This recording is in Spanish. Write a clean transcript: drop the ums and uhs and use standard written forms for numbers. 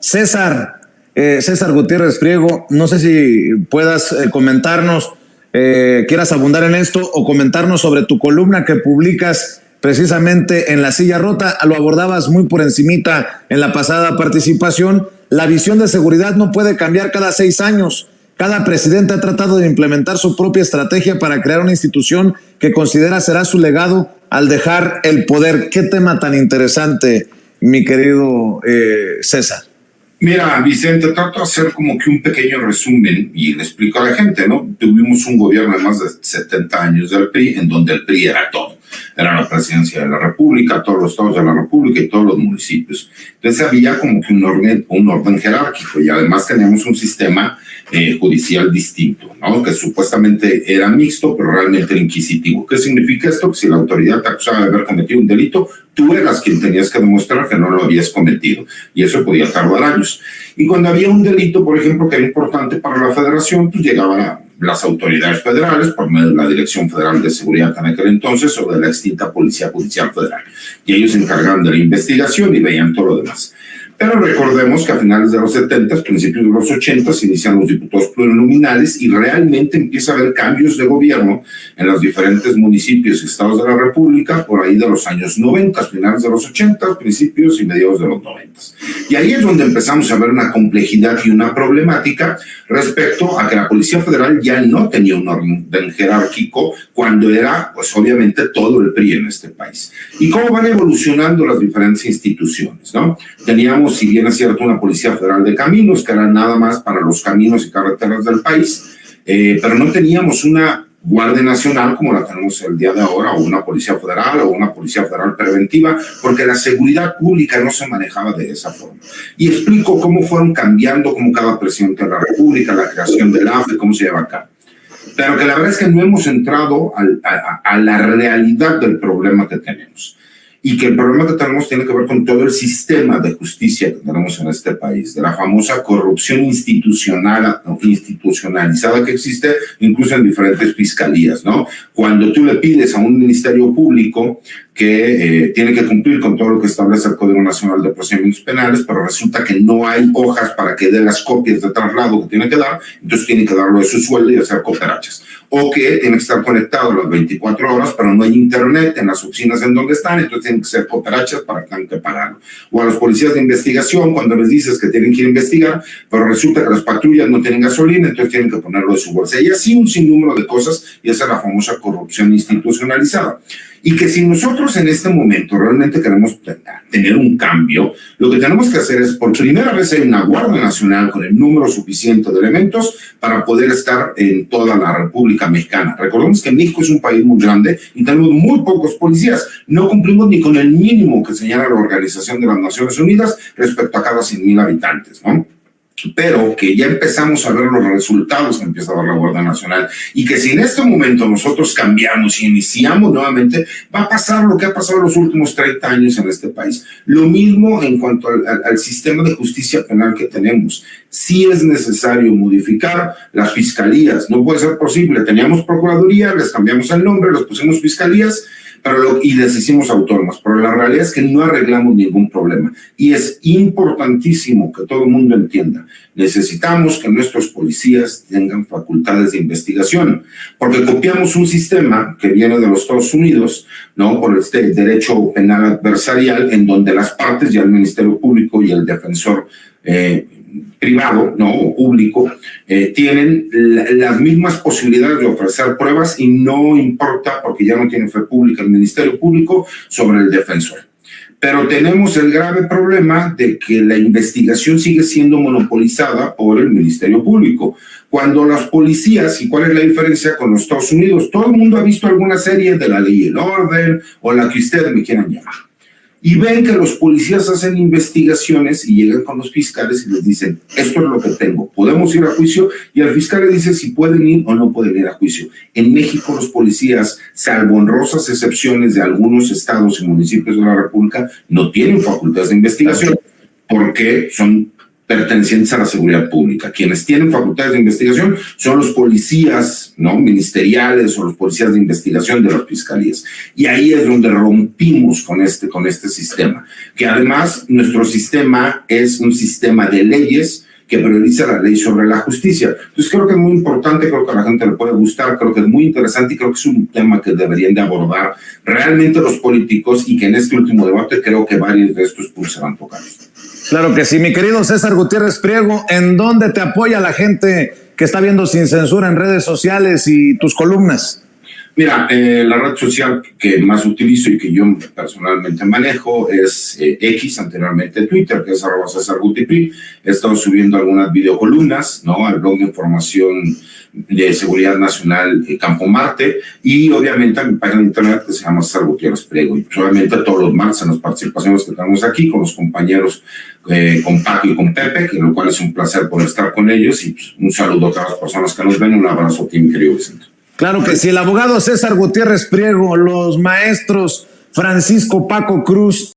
César Gutiérrez Priego, no sé si puedas comentarnos, quieras abundar en esto o comentarnos sobre tu columna que publicas precisamente en La Silla Rota. Lo abordabas muy por encimita en la pasada participación. La visión de seguridad no puede cambiar cada 6 años. Cada presidente ha tratado de implementar su propia estrategia para crear una institución que considera será su legado al dejar el poder. Qué tema tan interesante, mi querido César. Mira, Vicente, trato de hacer como que un pequeño resumen y le explico a la gente, ¿no? Tuvimos un gobierno de más de 70 años del PRI, en donde el PRI era todo. Era la presidencia de la República, todos los estados de la República y todos los municipios. Entonces había como que un orden jerárquico y además teníamos un sistema judicial distinto, ¿no? Que supuestamente era mixto, pero realmente era inquisitivo. ¿Qué significa esto? Que si la autoridad te acusaba de haber cometido un delito, tú eras quien tenías que demostrar que no lo habías cometido, y eso podía tardar años. Y cuando había un delito, por ejemplo, que era importante para la federación, pues llegaban las autoridades federales por medio de la Dirección Federal de Seguridad en aquel entonces o de la extinta Policía Judicial Federal, y ellos se encargaban de la investigación y veían todo lo demás. Pero recordemos que a finales de los 70, principios de los 80, se inician los diputados plurinominales y realmente empieza a haber cambios de gobierno en los diferentes municipios y estados de la República por ahí de los años 90, finales de los 80, principios y mediados de los 90. Y ahí es donde empezamos a ver una complejidad y una problemática respecto a que la Policía Federal ya no tenía un orden jerárquico cuando era, pues obviamente, todo el PRI en este país. Y cómo van evolucionando las diferentes instituciones, ¿no? Teníamos, si bien es cierto, una Policía Federal de Caminos, que era nada más para los caminos y carreteras del país, pero no teníamos una Guardia Nacional como la tenemos el día de ahora, o una Policía Federal, o una Policía Federal preventiva, porque la seguridad pública no se manejaba de esa forma. Y explico cómo fueron cambiando, como cada presidente de la República, la creación del AFE, cómo se lleva acá. Pero que la verdad es que no hemos entrado a la realidad del problema que tenemos. Y que el problema que tenemos tiene que ver con todo el sistema de justicia que tenemos en este país, de la famosa corrupción institucionalizada que existe incluso en diferentes fiscalías, ¿no? Cuando tú le pides a un ministerio público que tiene que cumplir con todo lo que establece el Código Nacional de Procedimientos Penales, pero resulta que no hay hojas para que dé las copias de traslado que tiene que dar, entonces tiene que darlo de su sueldo y hacer cooperachas. O que tiene que estar conectado las 24 horas, pero no hay internet en las oficinas en donde están, entonces tienen que ser cooperachas para que tengan que pagarlo. O a los policías de investigación, cuando les dices que tienen que ir a investigar, pero resulta que las patrullas no tienen gasolina, entonces tienen que ponerlo de su bolsa. Y así un sinnúmero de cosas, y esa es la famosa corrupción institucionalizada. Y que si nosotros en este momento realmente queremos tener un cambio, lo que tenemos que hacer es, por primera vez, hay una Guardia Nacional con el número suficiente de elementos para poder estar en toda la República Mexicana. Recordemos que México es un país muy grande y tenemos muy pocos policías. No cumplimos ni con el mínimo que señala la Organización de las Naciones Unidas respecto a cada 100,000 habitantes, ¿no? Pero que ya empezamos a ver los resultados que empieza a dar la Guardia Nacional, y que si en este momento nosotros cambiamos y iniciamos nuevamente, va a pasar lo que ha pasado en los últimos 30 años en este país. Lo mismo en cuanto al sistema de justicia penal que tenemos. Sí es necesario modificar las fiscalías, no puede ser posible. Teníamos procuraduría, les cambiamos el nombre, les pusimos fiscalías, y les hicimos autónomas, pero la realidad es que no arreglamos ningún problema. Y es importantísimo que todo el mundo entienda, necesitamos que nuestros policías tengan facultades de investigación, porque copiamos un sistema que viene de los Estados Unidos, ¿no? Por este derecho penal adversarial, en donde las partes, ya el Ministerio Público y el defensor privado, ¿no? O público, tienen las mismas posibilidades de ofrecer pruebas, y no importa, porque ya no tiene fe pública el Ministerio Público sobre el defensor. Pero tenemos el grave problema de que la investigación sigue siendo monopolizada por el Ministerio Público. Cuando las policías, ¿y cuál es la diferencia con los Estados Unidos? Todo el mundo ha visto alguna serie de La Ley y el Orden, o la que ustedes me quieran llamar. Y ven que los policías hacen investigaciones y llegan con los fiscales y les dicen, esto es lo que tengo, podemos ir a juicio, y el fiscal le dice si pueden ir o no pueden ir a juicio. En México los policías, salvo honrosas excepciones de algunos estados y municipios de la República, no tienen facultades de investigación porque son pertenecientes a la seguridad pública. Quienes tienen facultades de investigación son los policías, ¿no?, ministeriales o los policías de investigación de las fiscalías. Y ahí es donde rompimos con este sistema, que además nuestro sistema es un sistema de leyes que prioriza la ley sobre la justicia. Entonces creo que es muy importante, creo que a la gente le puede gustar, creo que es muy interesante y creo que es un tema que deberían de abordar realmente los políticos y que en este último debate creo que varios de estos puntos serán tocados. Claro que sí, mi querido César Gutiérrez Priego, ¿en dónde te apoya la gente que está viendo Sin Censura en redes sociales y tus columnas? Mira, la red social que más utilizo y que yo personalmente manejo es X, anteriormente Twitter, que es @CésarGutiPri. He estado subiendo algunas videocolumnas, ¿no?, al blog de información de seguridad nacional Campo Marte, y obviamente a mi página de internet que se llama César Gutiérrez Priego. Y obviamente todos los martes en las participaciones que tenemos aquí con los compañeros, con Paco y con Pepe, que lo cual es un placer poder estar con ellos, y pues, un saludo a todas las personas que nos ven, un abrazo a ti, mi querido Vicente. Claro que sí, el abogado César Gutiérrez Priego, los maestros Francisco Paco Cruz